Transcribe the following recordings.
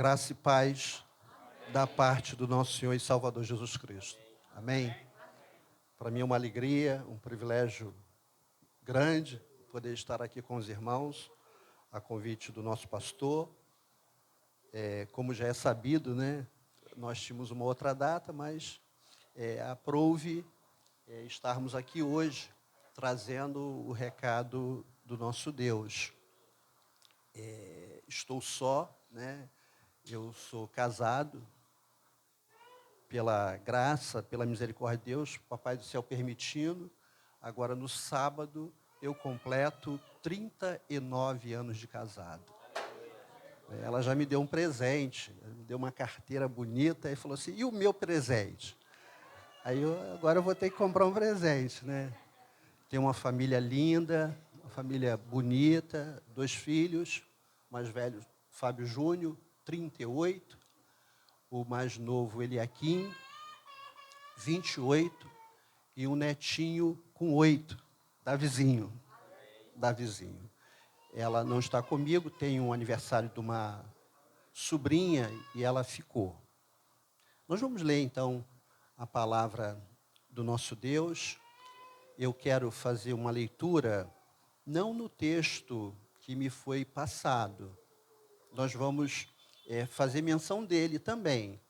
Graça e paz da parte do nosso Senhor e Salvador Jesus Cristo. Amém? Para mim é uma alegria, um privilégio grande poder estar aqui com os irmãos, a convite do nosso pastor. Como já é sabido, né, nós tínhamos uma outra data, mas aprouve estarmos aqui hoje, trazendo o recado do nosso Deus. Estou só, né? Eu sou casado, pela graça, pela misericórdia de Deus, Papai do Céu permitindo. Agora, no sábado, eu completo 39 anos de casado. Ela já me deu um presente, me deu uma carteira bonita e falou assim, e o meu presente? Agora eu vou ter que comprar um presente, né? Tenho uma família linda, uma família bonita, 2 filhos, o mais velho, Fábio Júnior, 38, o mais novo, Eliakim, 28, e um netinho com 8, Davizinho. Ela não está comigo, tem um aniversário de uma sobrinha e ela ficou. Nós vamos ler, então, a palavra do nosso Deus. Eu quero fazer uma leitura, não no texto que me foi passado. Nós vamos fazer menção dele também.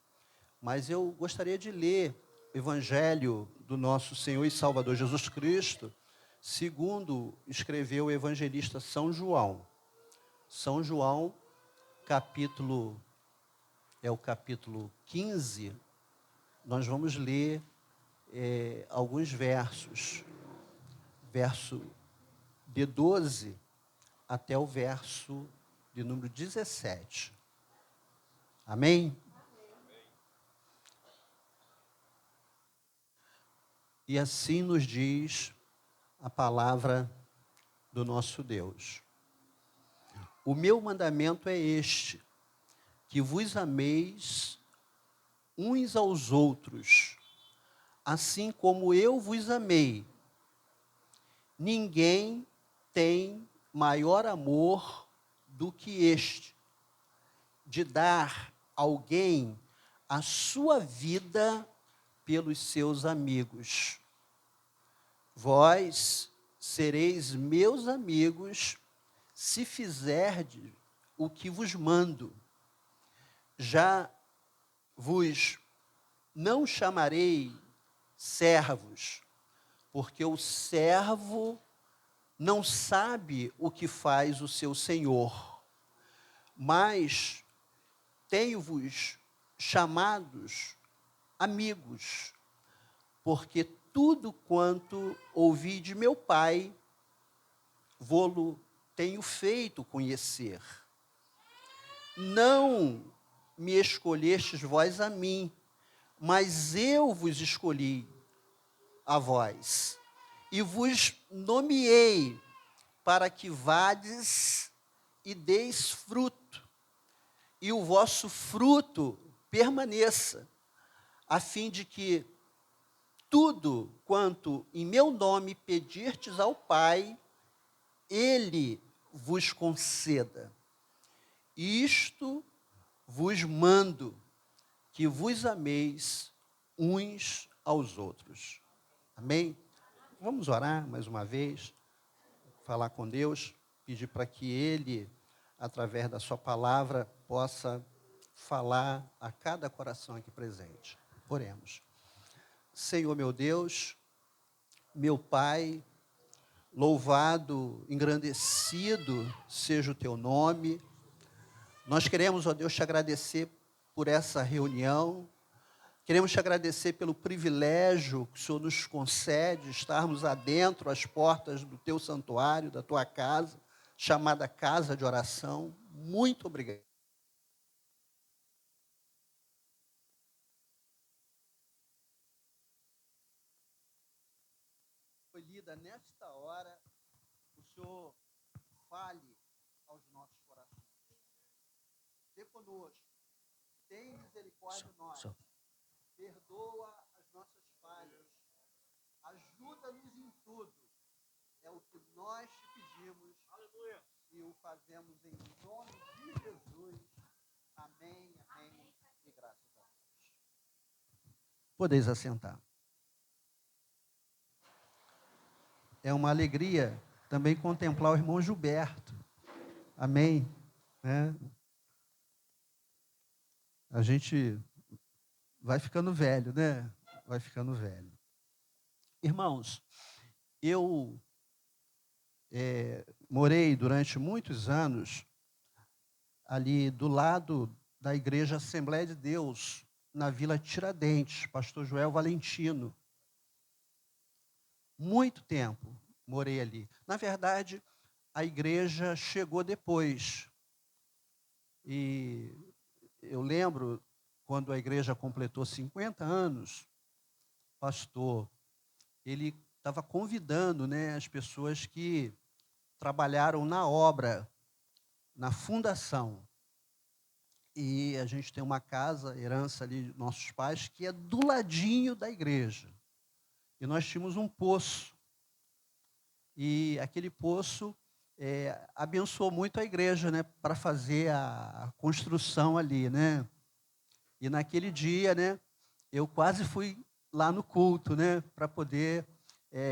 Mas eu gostaria de ler o Evangelho do nosso Senhor e Salvador Jesus Cristo, segundo escreveu o evangelista São João. São João, o capítulo 15, nós vamos ler alguns versos. Verso de 12 até o verso de número 17. Amém? E assim nos diz a palavra do nosso Deus. O meu mandamento é este, que vos ameis uns aos outros, assim como eu vos amei. Ninguém tem maior amor do que este, de dar alguém a sua vida pelos seus amigos. Vós sereis meus amigos se fizerdes o que vos mando. Já vos não chamarei servos, porque o servo não sabe o que faz o seu senhor, mas tenho-vos chamados amigos, porque tudo quanto ouvi de meu Pai, vô-lo tenho feito conhecer. Não me escolhestes vós a mim, mas eu vos escolhi a vós, e vos nomeei para que vades e deis fruto, e o vosso fruto permaneça, a fim de que tudo quanto em meu nome pedirtes ao Pai, Ele vos conceda. Isto vos mando, que vos ameis uns aos outros. Amém? Vamos orar mais uma vez, falar com Deus, pedir para que Ele, através da sua palavra, possa falar a cada coração aqui presente. Oremos. Senhor meu Deus, meu Pai, louvado, engrandecido seja o teu nome. Nós queremos, ó Deus, te agradecer por essa reunião. Queremos te agradecer pelo privilégio que o Senhor nos concede, estarmos adentro, às portas do teu santuário, da tua casa, chamada casa de oração. Muito obrigado. Foi lida nesta hora, o Senhor fale aos nossos corações. Dê conosco, tem misericórdia de nós, perdoa as nossas falhas, ajuda-nos em tudo. É o que nós te pedimos. Aleluia. E o fazemos em nome de Jesus. Amém, amém e graças a Deus. Podeis assentar. É uma alegria também contemplar o irmão Gilberto. Amém. Né? A gente vai ficando velho, né? Vai ficando velho. Irmãos, eu morei durante muitos anos ali do lado da Igreja Assembleia de Deus, na Vila Tiradentes, pastor Joel Valentino. Muito tempo morei ali. Na verdade, a igreja chegou depois. E eu lembro, quando a igreja completou 50 anos, pastor, ele estava convidando, né, as pessoas que trabalharam na obra, na fundação. E a gente tem uma casa, herança ali de nossos pais, que é do ladinho da igreja. E nós tínhamos um poço. E aquele poço abençoou muito a igreja, né, para fazer a construção ali, né? E naquele dia, né, eu quase fui lá no culto, né, para poder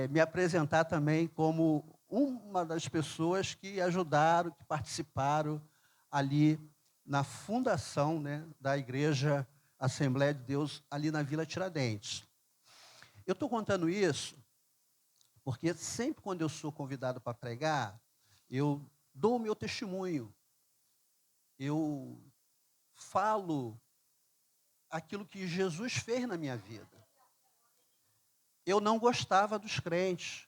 me apresentar também como uma das pessoas que ajudaram, que participaram ali na fundação, né, da Igreja Assembleia de Deus, ali na Vila Tiradentes. Eu estou contando isso porque sempre quando eu sou convidado para pregar, eu dou o meu testemunho. Eu falo aquilo que Jesus fez na minha vida. Eu não gostava dos crentes.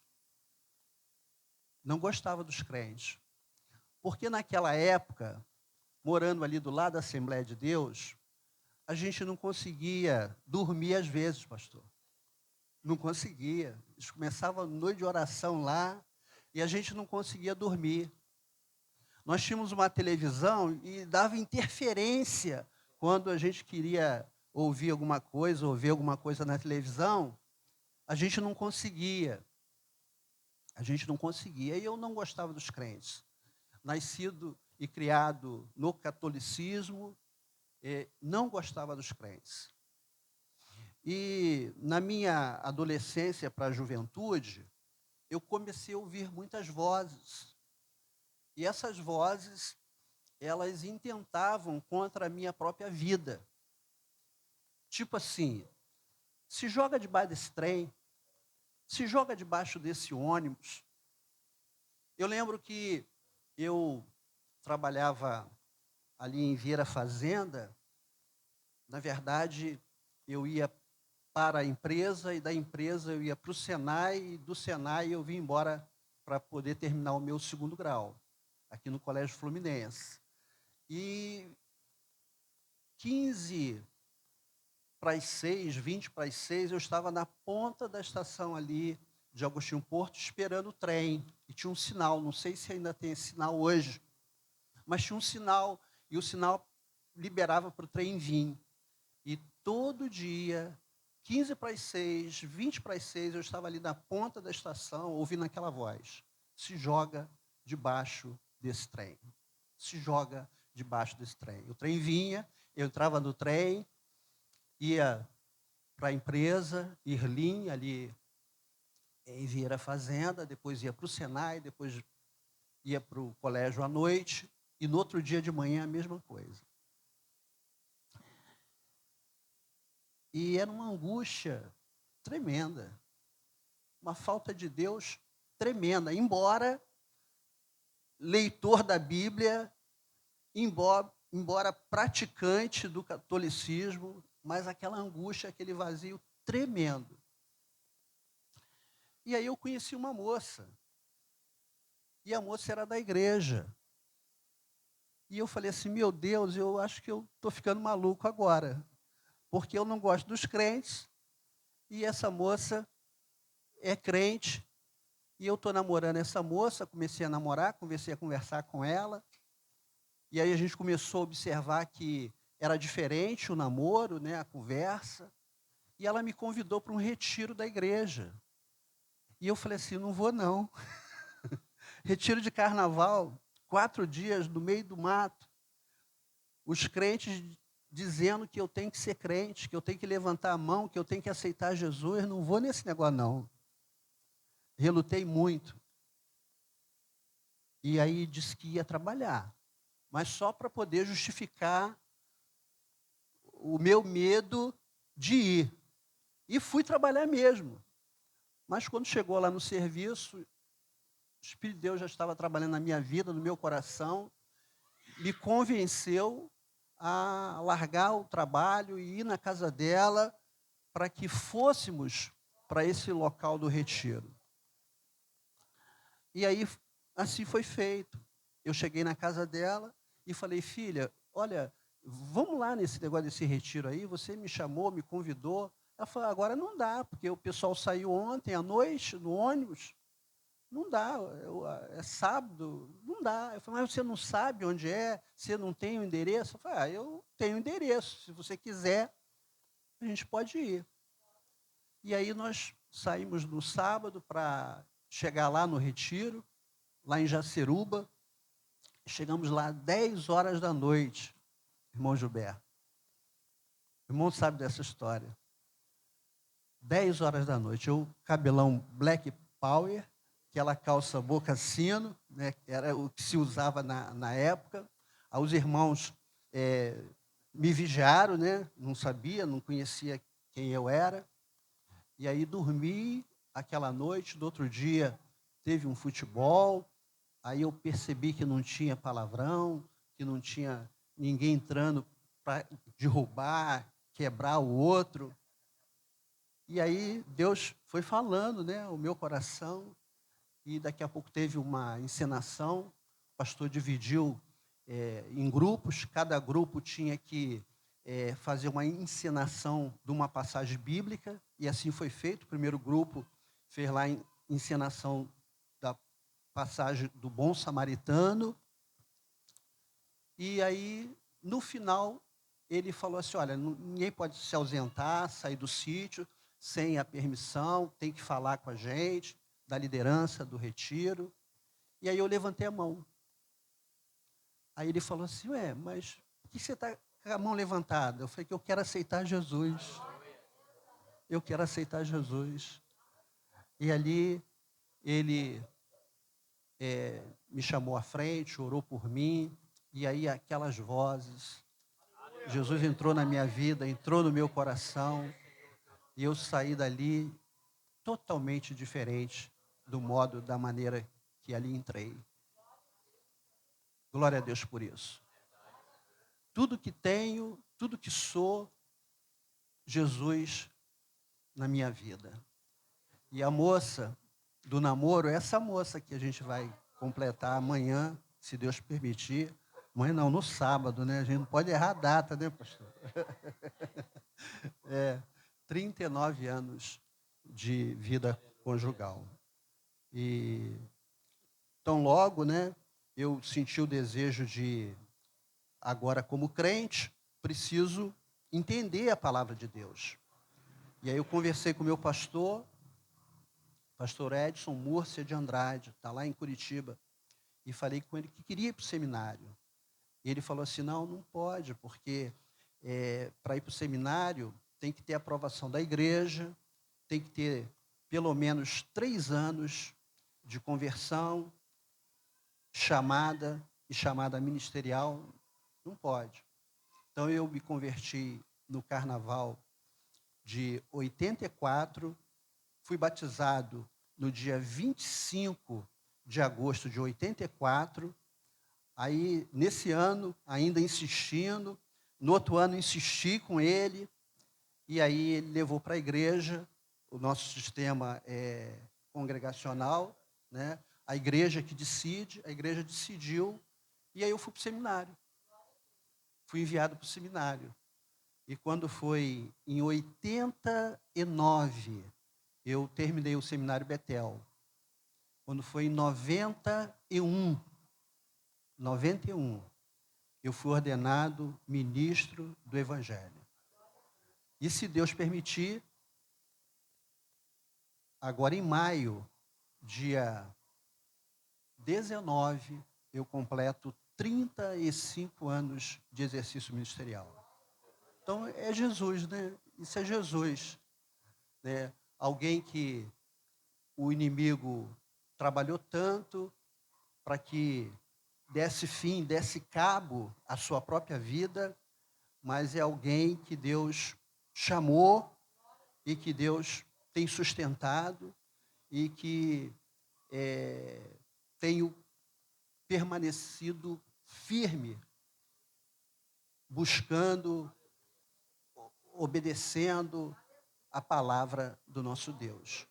Não gostava dos crentes. Porque naquela época, morando ali do lado da Assembleia de Deus, a gente não conseguia dormir às vezes, pastor. Não conseguia. Eles começavam a noite de oração lá e a gente não conseguia dormir. Nós tínhamos uma televisão e dava interferência quando a gente queria ouvir alguma coisa, ou ver alguma coisa na televisão, a gente não conseguia. A gente não conseguia. E eu não gostava dos crentes. Nascido e criado no catolicismo, não gostava dos crentes. E na minha adolescência para a juventude, eu comecei a ouvir muitas vozes. E essas vozes, elas intentavam contra a minha própria vida. Tipo assim, se joga debaixo desse trem, se joga debaixo desse ônibus. Eu lembro que eu trabalhava ali em Vieira Fazenda. Na verdade, eu ia para a empresa e da empresa eu ia para o Senai e do Senai eu vim embora para poder terminar o meu segundo grau, aqui no Colégio Fluminense. E 15 para as 6, 20 para as 6, eu estava na ponta da estação ali de Agostinho Porto esperando o trem. E tinha um sinal, não sei se ainda tem esse sinal hoje, mas tinha um sinal e o sinal liberava para o trem vir. E todo dia, 15 para as 6, 20 para as 6, eu estava ali na ponta da estação, ouvindo aquela voz. Se joga debaixo desse trem. Se joga debaixo desse trem. O trem vinha, eu entrava no trem, ia para a empresa, Irlim, ali em Vieira Fazenda, depois ia para o Senai, depois ia para o colégio à noite, e no outro dia de manhã a mesma coisa. E era uma angústia tremenda, uma falta de Deus tremenda, embora leitor da Bíblia, embora praticante do catolicismo, mas aquela angústia, aquele vazio tremendo. E aí eu conheci uma moça, e a moça era da igreja. E eu falei assim, meu Deus, eu acho que eu estou ficando maluco agora, porque eu não gosto dos crentes, e essa moça é crente, e eu estou namorando essa moça, comecei a namorar, comecei a conversar com ela, e aí a gente começou a observar que era diferente o namoro, né, a conversa, e ela me convidou para um retiro da igreja. E eu falei assim, não vou não. Retiro de carnaval, 4 dias no meio do mato. os crentes dizendo que eu tenho que ser crente, que eu tenho que levantar a mão, que eu tenho que aceitar Jesus. Não vou nesse negócio, não. Relutei muito. E aí disse que ia trabalhar, mas só para poder justificar o meu medo de ir. E fui trabalhar mesmo. Mas quando chegou lá no serviço, o Espírito de Deus já estava trabalhando na minha vida, no meu coração, me convenceu a largar o trabalho e ir na casa dela para que fôssemos para esse local do retiro. E aí, assim foi feito. Eu cheguei na casa dela e falei, filha, olha, vamos lá nesse negócio desse retiro aí, você me chamou, me convidou. Ela falou, agora não dá, porque o pessoal saiu ontem à noite, no ônibus, não dá, é sábado, não dá. Eu falei, mas você não sabe onde é? Você não tem o endereço? Eu falei, eu tenho o endereço, se você quiser, a gente pode ir. E aí nós saímos no sábado para chegar lá no retiro, lá em Jaceruba. Chegamos lá 10 horas da noite, irmão Gilberto. O irmão sabe dessa história. 10 horas da noite, eu, cabelão Black Power, aquela calça boca sino, né, que era o que se usava na época. Aí os irmãos me vigiaram, né, não sabia, não conhecia quem eu era. E aí dormi aquela noite, do outro dia teve um futebol, aí eu percebi que não tinha palavrão, que não tinha ninguém entrando para derrubar, quebrar o outro. E aí Deus foi falando, né, o meu coração, e daqui a pouco teve uma encenação, o pastor dividiu em grupos, cada grupo tinha que fazer uma encenação de uma passagem bíblica, e assim foi feito. O primeiro grupo fez lá a encenação da passagem do bom samaritano, e aí, no final, ele falou assim, olha, ninguém pode se ausentar, sair do sítio, sem a permissão, tem que falar com a gente, da liderança do retiro. E aí eu levantei a mão. Aí ele falou assim, mas por que você está com a mão levantada? Eu falei que eu quero aceitar Jesus. Eu quero aceitar Jesus. E ali ele me chamou à frente, orou por mim, e aí aquelas vozes, Jesus entrou na minha vida, entrou no meu coração, e eu saí dali totalmente diferente do modo, da maneira que ali entrei. Glória a Deus por isso. Tudo que tenho, tudo que sou, Jesus na minha vida. E a moça do namoro é essa moça que a gente vai completar amanhã, se Deus permitir. Amanhã não, no sábado, né? A gente não pode errar a data, né, pastor? 39 anos de vida conjugal. E tão logo, né, eu senti o desejo de, agora como crente, preciso entender a palavra de Deus. E aí eu conversei com o meu pastor Edson Múrcia de Andrade, está lá em Curitiba, e falei com ele que queria ir para o seminário. E ele falou assim, não pode, porque para ir para o seminário tem que ter aprovação da igreja, tem que ter pelo menos 3 anos de conversão, chamada ministerial, não pode. Então eu me converti no carnaval de 84, fui batizado no dia 25 de agosto de 84, aí nesse ano ainda insistindo, no outro ano insisti com ele, e aí ele levou para a igreja, o nosso sistema é congregacional, né? A igreja que decide, a igreja decidiu, e aí eu fui para o seminário. Fui enviado para o seminário. E quando foi em 89, eu terminei o seminário Betel. Quando foi em 91, eu fui ordenado ministro do Evangelho. E se Deus permitir, agora em maio, dia 19, eu completo 35 anos de exercício ministerial. Então, é Jesus, né? Isso é Jesus, né? Alguém que o inimigo trabalhou tanto para que desse fim, desse cabo à sua própria vida, mas é alguém que Deus chamou e que Deus tem sustentado e que tem permanecido firme, buscando, obedecendo a palavra do nosso Deus.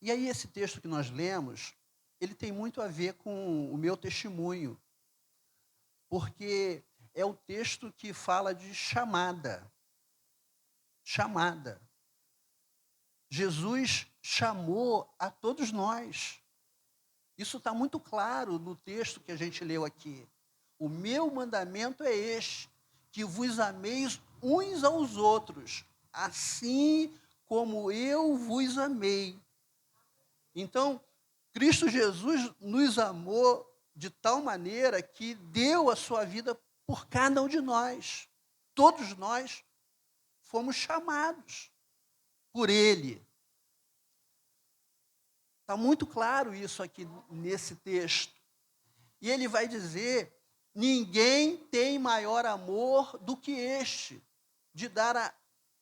E aí esse texto que nós lemos, ele tem muito a ver com o meu testemunho, porque é o texto que fala de chamada. Chamada. Jesus chamou a todos nós. Isso está muito claro no texto que a gente leu aqui. O meu mandamento é este, que vos ameis uns aos outros, assim como eu vos amei. Então, Cristo Jesus nos amou de tal maneira que deu a sua vida por cada um de nós. Todos nós fomos chamados por Ele. Está muito claro isso aqui nesse texto. E ele vai dizer: ninguém tem maior amor do que este, de dar a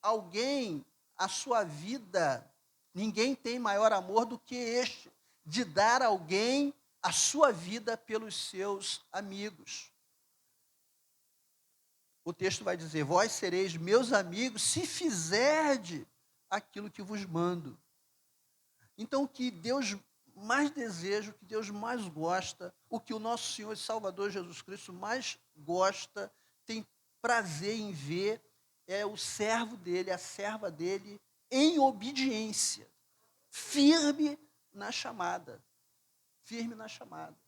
alguém a sua vida. Ninguém tem maior amor do que este, de dar a alguém a sua vida pelos seus amigos. O texto vai dizer: vós sereis meus amigos se fizerdes aquilo que vos mando. Então, o que Deus mais deseja, o que Deus mais gosta, o que o nosso Senhor e Salvador Jesus Cristo mais gosta, tem prazer em ver, é o servo dele, a serva dele, em obediência, firme na chamada. Firme na chamada.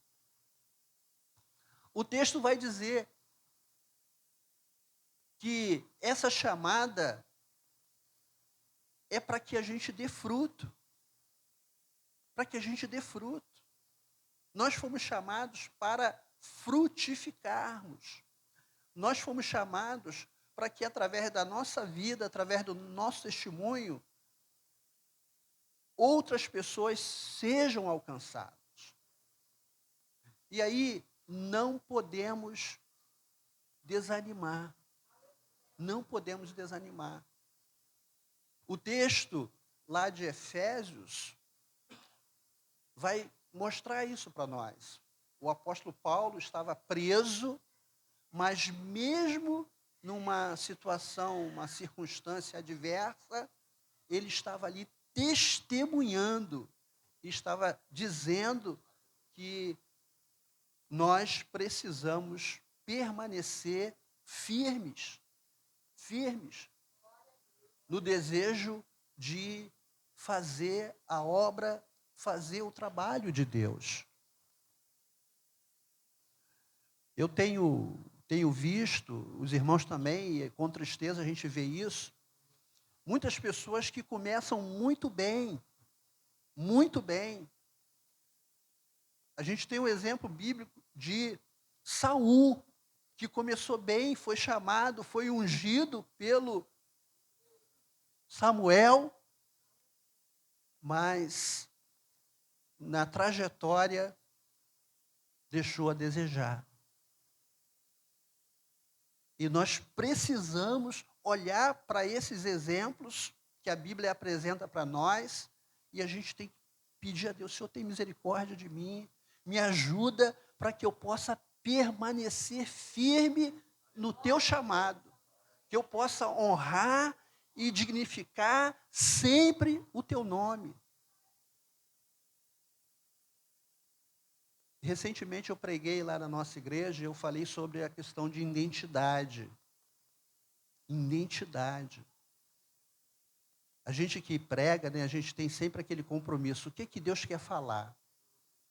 O texto vai dizer que essa chamada é para que a gente dê fruto. Para que a gente dê fruto. Nós fomos chamados para frutificarmos. Nós fomos chamados para que através da nossa vida, através do nosso testemunho, outras pessoas sejam alcançadas. E aí não podemos desanimar. Não podemos desanimar. O texto lá de Efésios vai mostrar isso para nós. O apóstolo Paulo estava preso, mas mesmo numa situação, uma circunstância adversa, ele estava ali testemunhando, estava dizendo que nós precisamos permanecer firmes no desejo de fazer a obra, fazer o trabalho de Deus. Eu tenho visto, os irmãos também, e com tristeza a gente vê isso, muitas pessoas que começam muito bem. A gente tem um exemplo bíblico de Saul, que começou bem, foi chamado, foi ungido pelo Samuel, mas na trajetória deixou a desejar. E nós precisamos olhar para esses exemplos que a Bíblia apresenta para nós e a gente tem que pedir a Deus: Senhor, tem misericórdia de mim, me ajuda para que eu possa permanecer firme no teu chamado, que eu possa honrar e dignificar sempre o teu nome. Recentemente eu preguei lá na nossa igreja e eu falei sobre a questão de identidade. Identidade. A gente que prega, né, a gente tem sempre aquele compromisso. O que Deus quer falar?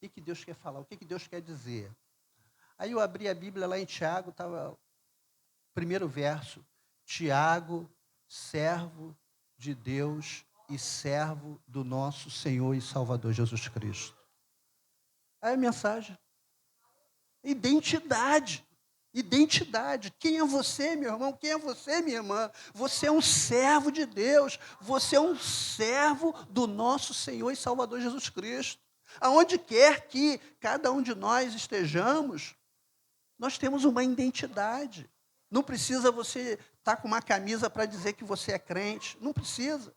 O que Deus quer falar? O que Deus quer dizer? Aí eu abri a Bíblia lá em Tiago, estava o primeiro verso. Tiago, servo de Deus e servo do nosso Senhor e Salvador Jesus Cristo. Aí a mensagem. Identidade. Identidade. Quem é você, meu irmão? Quem é você, minha irmã? Você é um servo de Deus. Você é um servo do nosso Senhor e Salvador Jesus Cristo. Aonde quer que cada um de nós estejamos, nós temos uma identidade. Não precisa você estar com uma camisa para dizer que você é crente. Não precisa.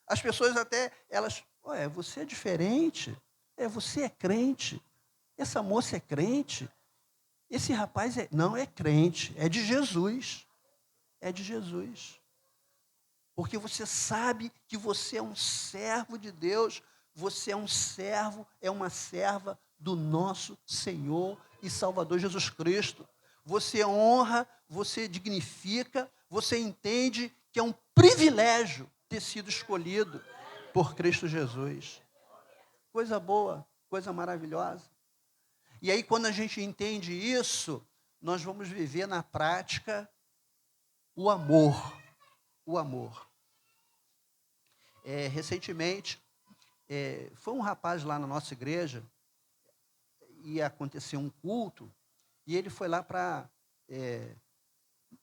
As pessoas até, elas, você é diferente. Você é crente. Essa moça é crente. Esse rapaz não é crente, é de Jesus. É de Jesus. Porque você sabe que você é um servo de Deus, você é um servo, é uma serva do nosso Senhor e Salvador Jesus Cristo. Você honra, você dignifica, você entende que é um privilégio ter sido escolhido por Cristo Jesus. Coisa boa, coisa maravilhosa. E aí, quando a gente entende isso, nós vamos viver na prática o amor. O amor. Recentemente, foi um rapaz lá na nossa igreja, ia acontecer um culto, e ele foi lá para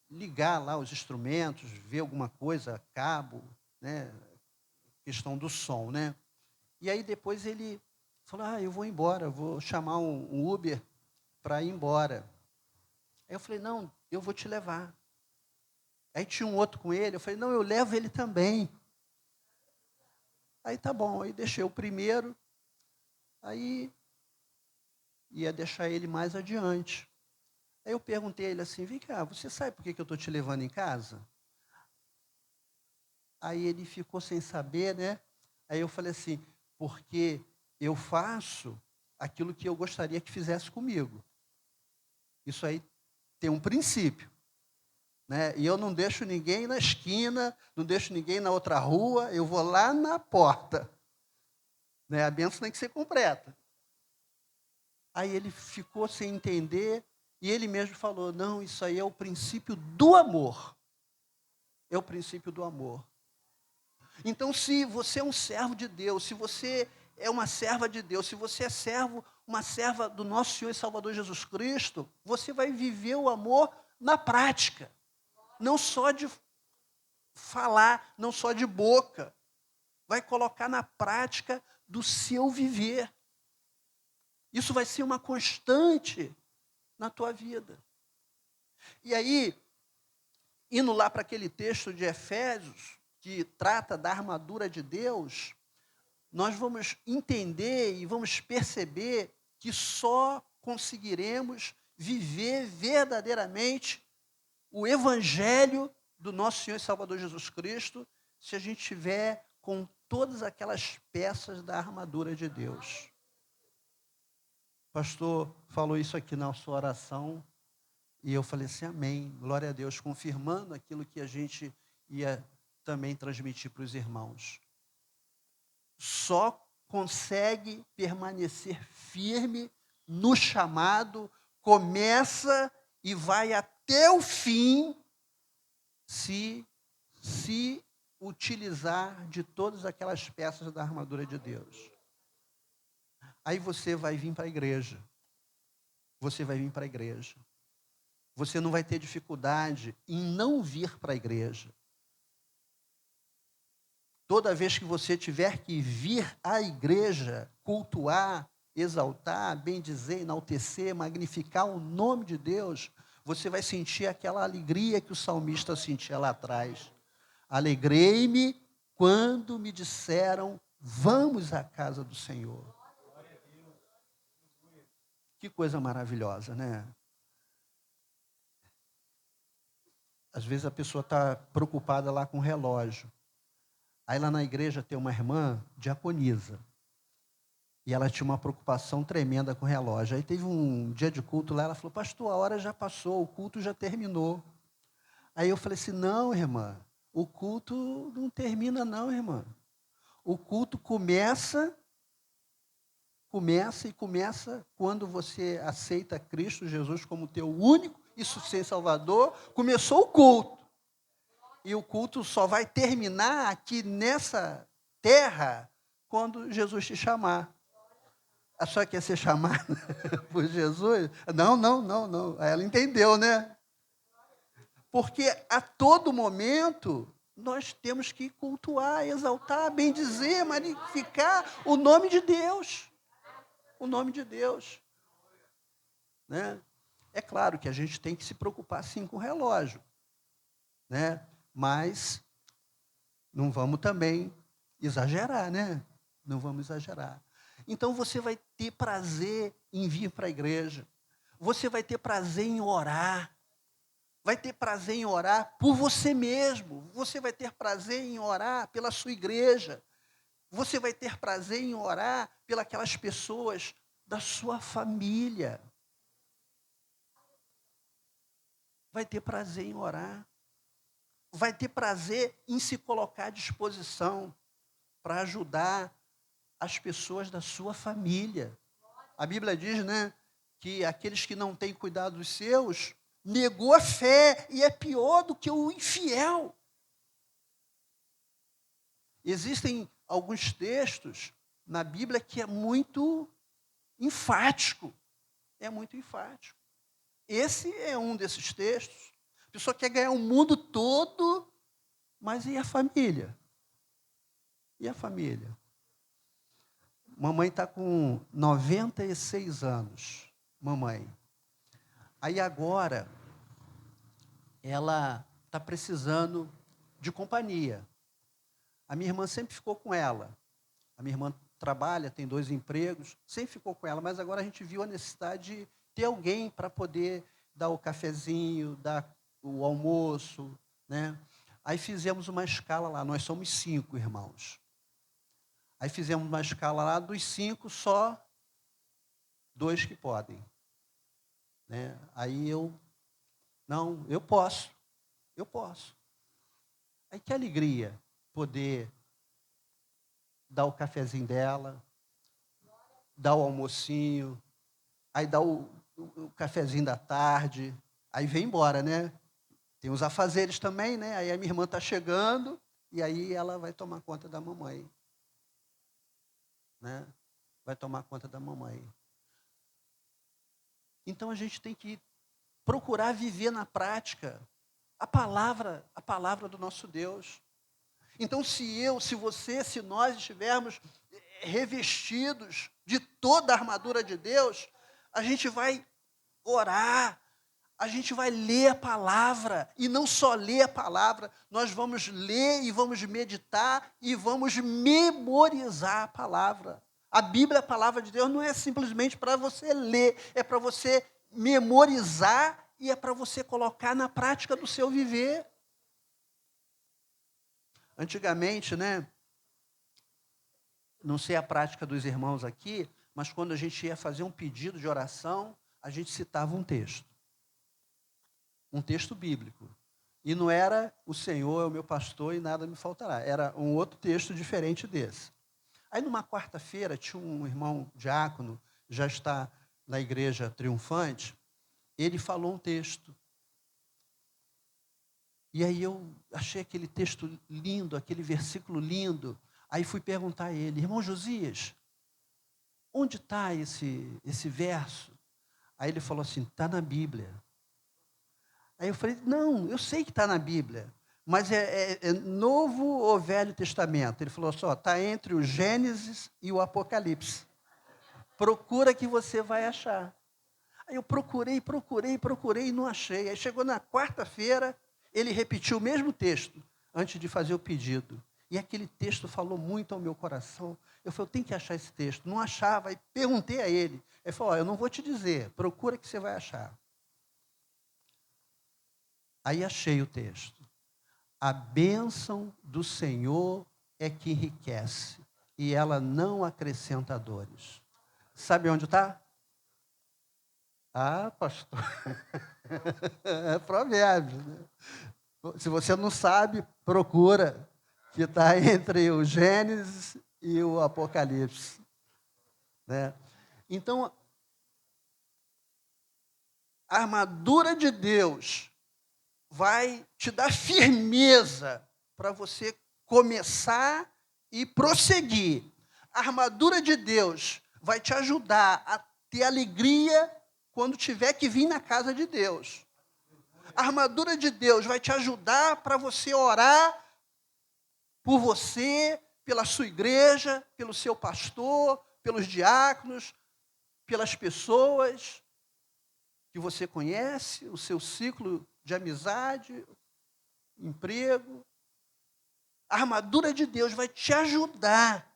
ligar lá os instrumentos, ver alguma coisa, cabo, né, questão do som, né? E aí depois ele falou, eu vou embora, vou chamar um Uber para ir embora. Aí eu falei, não, eu vou te levar. Aí tinha um outro com ele, eu falei, não, eu levo ele também. Aí tá bom, aí deixei o primeiro, aí ia deixar ele mais adiante. Aí eu perguntei a ele assim, vem cá, você sabe por que eu estou te levando em casa? Aí ele ficou sem saber, né? Aí eu falei assim, porque eu faço aquilo que eu gostaria que fizesse comigo. Isso aí tem um princípio, né? E eu não deixo ninguém na esquina, não deixo ninguém na outra rua, eu vou lá na porta. Né? A bênção tem que ser completa. Aí ele ficou sem entender, e ele mesmo falou, não, isso aí é o princípio do amor. É o princípio do amor. Então, se você é um servo de Deus, se você é uma serva de Deus, se você é servo, uma serva do nosso Senhor e Salvador Jesus Cristo, você vai viver o amor na prática. Não só de falar, não só de boca. Vai colocar na prática do seu viver. Isso vai ser uma constante na tua vida. E aí, indo lá para aquele texto de Efésios, que trata da armadura de Deus, nós vamos entender e vamos perceber que só conseguiremos viver verdadeiramente o evangelho do nosso Senhor e Salvador Jesus Cristo se a gente tiver com todas aquelas peças da armadura de Deus. O pastor falou isso aqui na sua oração e eu falei assim, amém, glória a Deus, confirmando aquilo que a gente ia também transmitir para os irmãos. Só consegue permanecer firme no chamado, começa e vai até o fim se utilizar de todas aquelas peças da armadura de Deus. Aí você vai vir para a igreja. Você vai vir para a igreja. Você não vai ter dificuldade em não vir para a igreja. Toda vez que você tiver que vir à igreja, cultuar, exaltar, bendizer, enaltecer, magnificar o nome de Deus, você vai sentir aquela alegria que o salmista sentia lá atrás. Alegrei-me quando me disseram, vamos à casa do Senhor. Que coisa maravilhosa, né? Às vezes a pessoa está preocupada lá com o relógio. Aí lá na igreja tem uma irmã diaconisa. E ela tinha uma preocupação tremenda com o relógio. Aí teve um dia de culto lá, ela falou, pastor, a hora já passou, o culto já terminou. Aí eu falei assim, não, irmã, o culto não termina não, irmã. O culto começa quando você aceita Cristo Jesus como teu único e suficiente Salvador, começou o culto. E o culto só vai terminar aqui nessa terra quando Jesus te chamar. Achou que ia ser chamada por Jesus? Não, não, não, não. Aí ela entendeu, né? Porque a todo momento nós temos que cultuar, exaltar, bendizer, magnificar o nome de Deus. O nome de Deus. Né? É claro que a gente tem que se preocupar sim com o relógio, né? Mas não vamos também exagerar, né? Não vamos exagerar. Então você vai ter prazer em vir para a igreja. Você vai ter prazer em orar. Vai ter prazer em orar por você mesmo. Você vai ter prazer em orar pela sua igreja. Você vai ter prazer em orar pelas pessoas da sua família. Vai ter prazer em orar. Vai ter prazer em se colocar à disposição para ajudar as pessoas da sua família. A Bíblia diz, né, que aqueles que não têm cuidado dos seus, negou a fé e é pior do que o infiel. Existem alguns textos na Bíblia que é muito enfático. É muito enfático. Esse é um desses textos. A pessoa quer ganhar o mundo todo, mas e a família? E a família? Mamãe está com 96 anos. Mamãe. Aí agora, ela está precisando de companhia. A minha irmã sempre ficou com ela. A minha irmã trabalha, tem 2 empregos, sempre ficou com ela, mas agora a gente viu a necessidade de ter alguém para poder dar o cafezinho, dar o almoço, né? Aí fizemos uma escala lá, nós somos 5 irmãos. Aí fizemos uma escala lá, dos 5, só 2 que podem. Né? Aí não, eu posso. Aí que alegria poder dar o cafezinho dela, dar o almocinho, aí dar o cafezinho da tarde, aí vem embora, né? Tem os afazeres também, né? Aí a minha irmã está chegando e aí ela vai tomar conta da mamãe. Né? Vai tomar conta da mamãe. Então a gente tem que procurar viver na prática a palavra do nosso Deus. Então se você, se nós estivermos revestidos de toda a armadura de Deus, a gente vai orar, a gente vai ler a palavra, e não só ler a palavra, nós vamos ler e vamos meditar e vamos memorizar a palavra. A Bíblia, a palavra de Deus, não é simplesmente para você ler, é para você memorizar e é para você colocar na prática do seu viver. Antigamente, né, não sei a prática dos irmãos aqui, mas quando a gente ia fazer um pedido de oração, a gente citava um texto bíblico. E não era o Senhor é o meu pastor e nada me faltará. Era um outro texto diferente desse. Aí, numa quarta-feira, tinha um irmão diácono, já está na igreja triunfante, ele falou um texto. E aí eu achei aquele texto lindo, aquele versículo lindo. Aí fui perguntar a ele, irmão Josias, onde está esse verso? Aí ele falou assim, está na Bíblia. Aí eu falei, não, eu sei que está na Bíblia, mas é Novo ou Velho Testamento? Ele falou só, está entre o Gênesis e o Apocalipse. Procura que você vai achar. Aí eu procurei e não achei. Aí chegou na quarta-feira, ele repetiu o mesmo texto, antes de fazer o pedido. E aquele texto falou muito ao meu coração. Eu falei, eu tenho que achar esse texto. Não achava, aí perguntei a ele. Ele falou, eu não vou te dizer, procura que você vai achar. Aí achei o texto. A bênção do Senhor é que enriquece, e ela não acrescenta dores. Sabe onde está? Ah, pastor. É Provérbios. Né? Se você não sabe, procura, que está entre o Gênesis e o Apocalipse. Né? Então, a armadura de Deus vai te dar firmeza para você começar e prosseguir. A armadura de Deus vai te ajudar a ter alegria quando tiver que vir na casa de Deus. A armadura de Deus vai te ajudar para você orar por você, pela sua igreja, pelo seu pastor, pelos diáconos, pelas pessoas que você conhece, o seu ciclo de amizade, emprego. A armadura de Deus vai te ajudar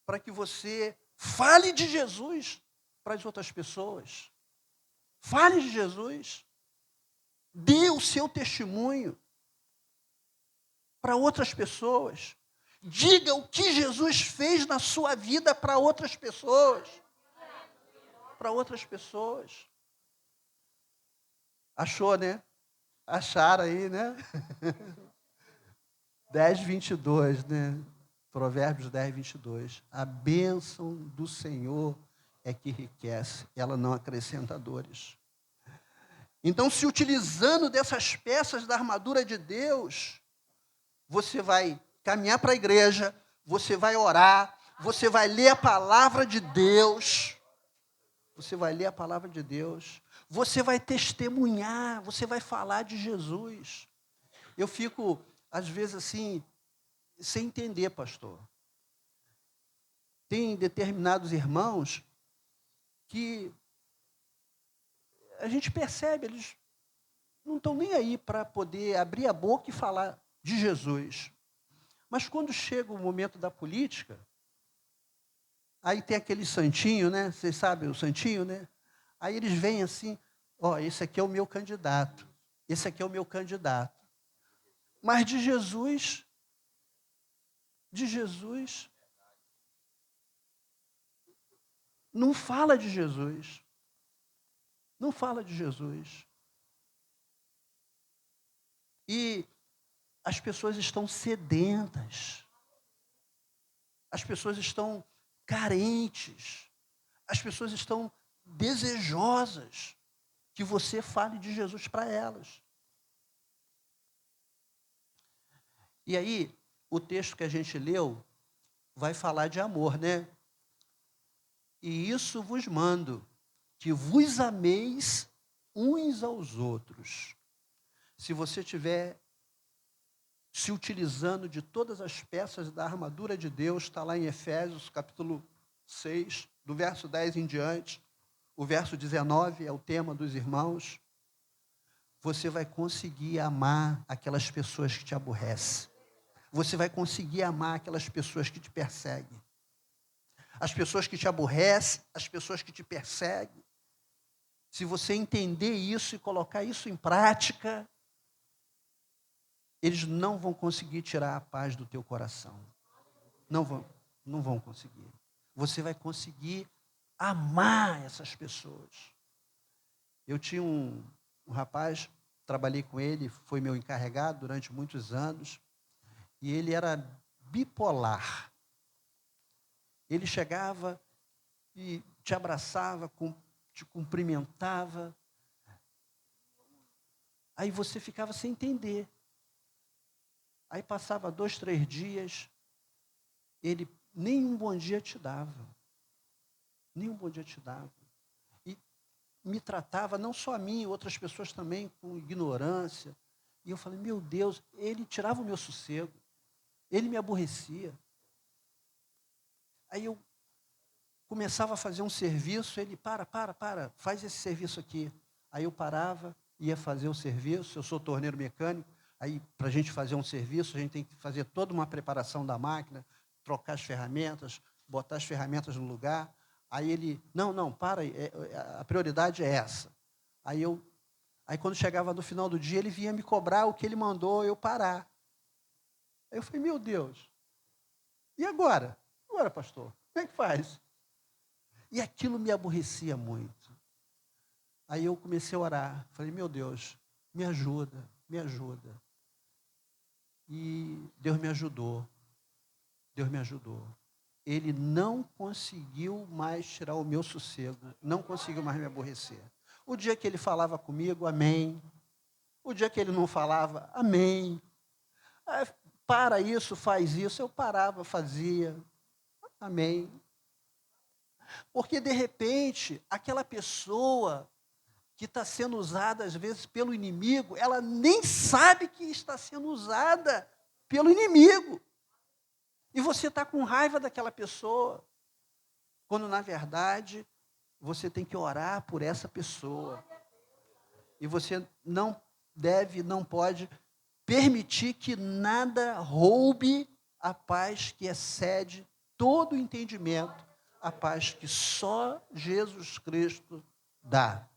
para que você fale de Jesus para as outras pessoas. Fale de Jesus. Dê o seu testemunho para outras pessoas. Diga o que Jesus fez na sua vida para outras pessoas. Para outras pessoas. Achou, né? Acharam aí, né? 10:22, né? Provérbios 10:22. A bênção do Senhor é que enriquece, ela não acrescenta dores. Então, se utilizando dessas peças da armadura de Deus, você vai caminhar para a igreja, você vai orar, você vai ler a palavra de Deus, você vai ler a palavra de Deus, você vai testemunhar, você vai falar de Jesus. Eu fico, às vezes, assim, sem entender, pastor. Tem determinados irmãos que a gente percebe, eles não estão nem aí para poder abrir a boca e falar de Jesus. Mas quando chega o momento da política, aí tem aquele santinho, né? Vocês sabem o santinho, né? Aí eles vêm assim, esse aqui é o meu candidato, esse aqui é o meu candidato. Mas de Jesus, não fala de Jesus. Não fala de Jesus. E as pessoas estão sedentas. As pessoas estão carentes. As pessoas estão desejosas que você fale de Jesus para elas. E aí, o texto que a gente leu vai falar de amor, né? E isso vos mando, que vos ameis uns aos outros. Se você estiver se utilizando de todas as peças da armadura de Deus, está lá em Efésios, capítulo 6, do verso 10 em diante, o verso 19 é o tema dos irmãos, você vai conseguir amar aquelas pessoas que te aborrecem. Você vai conseguir amar aquelas pessoas que te perseguem. As pessoas que te aborrecem, as pessoas que te perseguem. Se você entender isso e colocar isso em prática, eles não vão conseguir tirar a paz do teu coração. Não vão conseguir. Você vai conseguir amar essas pessoas. Eu tinha um rapaz, trabalhei com ele, foi meu encarregado durante muitos anos, e ele era bipolar. Ele chegava e te abraçava, te cumprimentava. Aí você ficava sem entender. Aí passava 2, 3 dias, ele nem um bom dia te dava. Nem um bom dia te dava. E me tratava, não só a mim, outras pessoas também, com ignorância. E eu falei, meu Deus, ele tirava o meu sossego. Ele me aborrecia. Aí eu começava a fazer um serviço, ele, para, faz esse serviço aqui. Aí eu parava, ia fazer o serviço, eu sou torneiro mecânico, aí para a gente fazer um serviço, a gente tem que fazer toda uma preparação da máquina, trocar as ferramentas, botar as ferramentas no lugar. Aí ele, não, para, a prioridade é essa. Aí quando chegava no final do dia, ele vinha me cobrar o que ele mandou eu parar. Aí eu falei, meu Deus, e agora? Agora, pastor, como é que faz? E aquilo me aborrecia muito. Aí eu comecei a orar. Falei, meu Deus, me ajuda, me ajuda. E Deus me ajudou. Deus me ajudou. Ele não conseguiu mais tirar o meu sossego. Não conseguiu mais me aborrecer. O dia que ele falava comigo, amém. O dia que ele não falava, amém. Para isso, faz isso. Eu parava, fazia. Amém. Porque, de repente, aquela pessoa que está sendo usada, às vezes, pelo inimigo, ela nem sabe que está sendo usada pelo inimigo. E você está com raiva daquela pessoa, quando, na verdade, você tem que orar por essa pessoa. E você não deve, não pode permitir que nada roube a paz que excede todo o entendimento, a paz que só Jesus Cristo dá.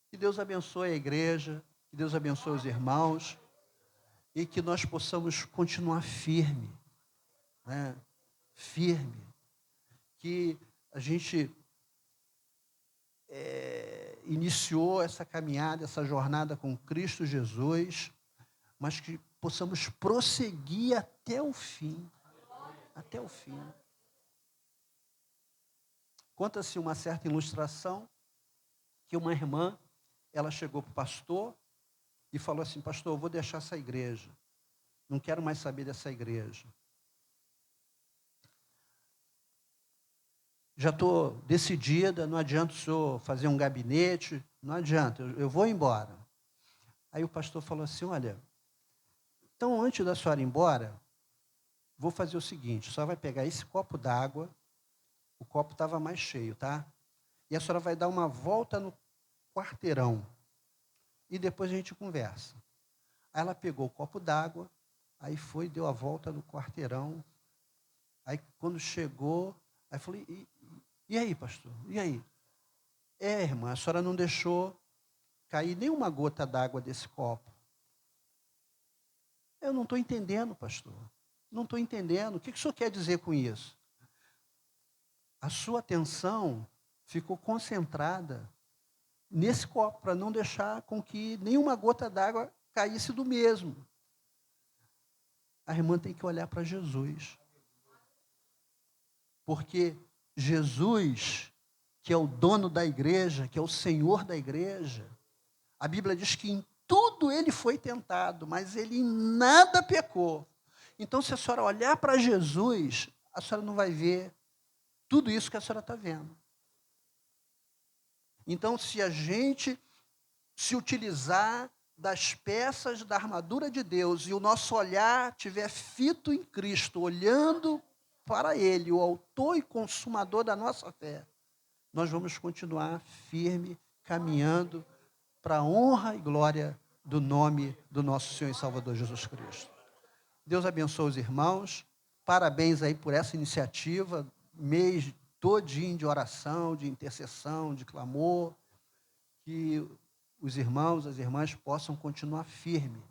Que Deus abençoe a igreja, que Deus abençoe os irmãos e que nós possamos continuar firme, né? Firme. Que a gente iniciou essa caminhada, essa jornada com Cristo Jesus, mas que possamos prosseguir até o fim. Até o fim. Conta-se uma certa ilustração que uma irmã, ela chegou para o pastor e falou assim: pastor, eu vou deixar essa igreja. Não quero mais saber dessa igreja. Já estou decidida, não adianta o senhor fazer um gabinete, não adianta, eu vou embora. Aí o pastor falou assim: olha, então antes da senhora ir embora, vou fazer o seguinte, a senhora vai pegar esse copo d'água, o copo estava mais cheio, tá? E a senhora vai dar uma volta no quarteirão, e depois a gente conversa. Aí ela pegou o copo d'água, aí foi, deu a volta no quarteirão, aí quando chegou, aí eu falei: e aí, pastor? E aí? Irmã, a senhora não deixou cair nenhuma gota d'água desse copo. Eu não estou entendendo, pastor. Não estou entendendo. O que o senhor quer dizer com isso? A sua atenção ficou concentrada nesse copo, para não deixar com que nenhuma gota d'água caísse do mesmo. A irmã tem que olhar para Jesus. Porque Jesus, que é o dono da igreja, que é o Senhor da igreja, a Bíblia diz que em tudo ele foi tentado, mas ele em nada pecou. Então, se a senhora olhar para Jesus, a senhora não vai ver tudo isso que a senhora está vendo. Então, se a gente se utilizar das peças da armadura de Deus e o nosso olhar estiver fito em Cristo, olhando para Ele, o autor e consumador da nossa fé, nós vamos continuar firme, caminhando para a honra e glória do nome do nosso Senhor e Salvador Jesus Cristo. Deus abençoe os irmãos, parabéns aí por essa iniciativa, mês todinho de oração, de intercessão, de clamor, que os irmãos, as irmãs possam continuar firme,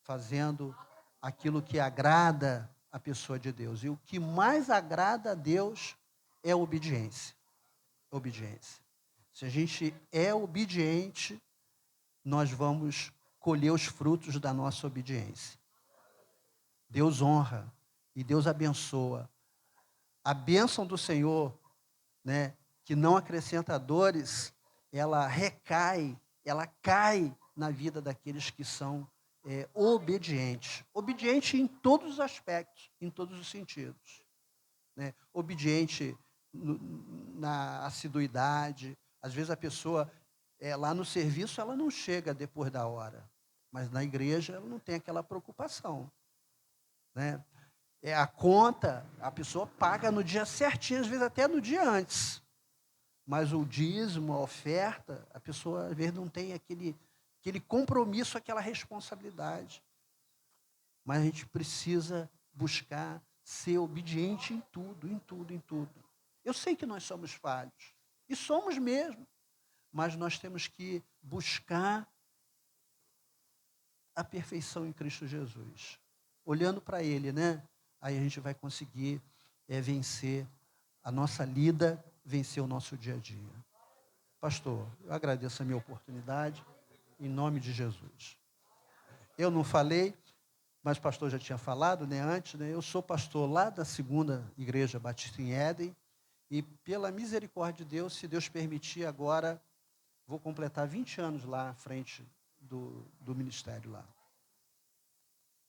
fazendo aquilo que agrada a pessoa de Deus. E o que mais agrada a Deus é a obediência. Obediência. Se a gente é obediente, nós vamos colher os frutos da nossa obediência. Deus honra e Deus abençoa. A bênção do Senhor, né, que não acrescenta dores, ela recai, ela cai na vida daqueles que são obedientes. Obediente em todos os aspectos, em todos os sentidos. Né? Obediente na assiduidade. Às vezes a pessoa, lá no serviço, ela não chega depois da hora. Mas na igreja, ela não tem aquela preocupação. Né? A conta, a pessoa paga no dia certinho, às vezes até no dia antes. Mas o dízimo, a oferta, a pessoa, às vezes, não tem aquele compromisso, aquela responsabilidade. Mas a gente precisa buscar ser obediente em tudo, em tudo, em tudo. Eu sei que nós somos falhos, e somos mesmo, mas nós temos que buscar a perfeição em Cristo Jesus. Olhando para Ele, né? Aí a gente vai conseguir vencer a nossa lida, vencer o nosso dia a dia. Pastor, eu agradeço a minha oportunidade, em nome de Jesus. Eu não falei, mas o pastor já tinha falado, né, antes, né, eu sou pastor lá da 2ª Igreja Batista em Éden, e pela misericórdia de Deus, se Deus permitir, agora vou completar 20 anos lá à frente do ministério lá.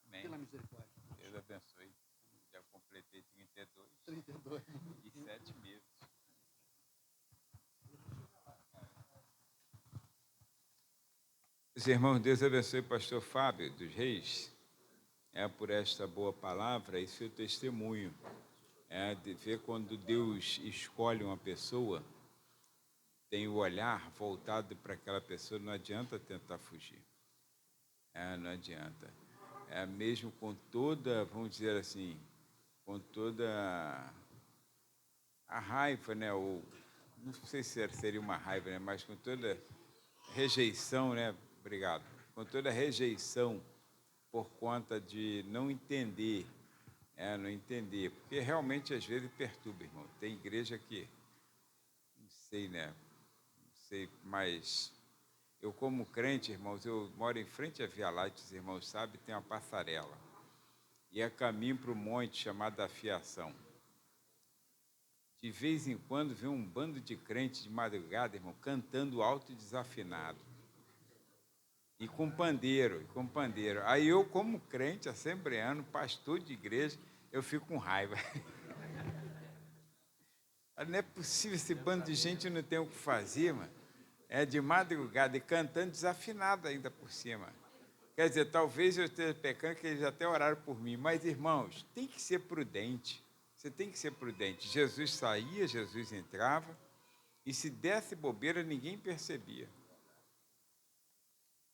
Amém. Pela misericórdia. Deus abençoe. Já completei 32. 32. E 7 meses. Os irmãos, Deus abençoe o pastor Fábio dos Reis, por esta boa palavra e seu testemunho. De ver quando Deus escolhe uma pessoa, tem o olhar voltado para aquela pessoa, não adianta tentar fugir. Não adianta. Mesmo com toda, vamos dizer assim, com toda a raiva, né? Ou, não sei se seria uma raiva, né? Mas com toda rejeição, né? Obrigado. Com toda rejeição por conta de não entender, não entender. Porque realmente, às vezes, perturba, irmão. Tem igreja que, não sei, né? Não sei, mas eu, como crente, irmãos, eu moro em frente à Via Láctea, os irmãos sabem, tem uma passarela. E é caminho para o monte chamado Afiação. De vez em quando vem um bando de crentes de madrugada, irmão, cantando alto e desafinado. E com pandeiro, Aí eu, como crente, assembleano, pastor de igreja, eu fico com raiva. Não é possível, esse bando de gente não tem o que fazer, mano. De madrugada e cantando desafinado ainda por cima. Quer dizer, talvez eu esteja pecando, que eles até oraram por mim. Mas, irmãos, tem que ser prudente. Você tem que ser prudente. Jesus saía, Jesus entrava, e se desse bobeira, ninguém percebia.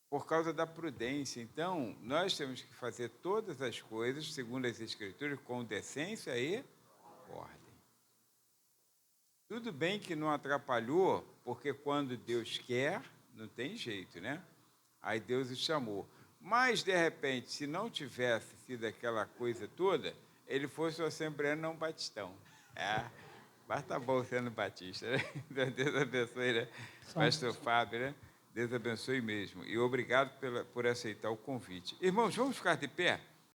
Por causa da prudência. Então, nós temos que fazer todas as coisas, segundo as Escrituras, com decência e ordem. Tudo bem que não atrapalhou, porque quando Deus quer, não tem jeito, né? Aí Deus o chamou. Mas, de repente, se não tivesse sido aquela coisa toda, ele fosse o assembleano, não batistão. Mas tá bom sendo batista, né? Deus abençoe, né? Pastor Fábio, né? Deus abençoe mesmo. E obrigado por aceitar o convite. Irmãos, vamos ficar de pé?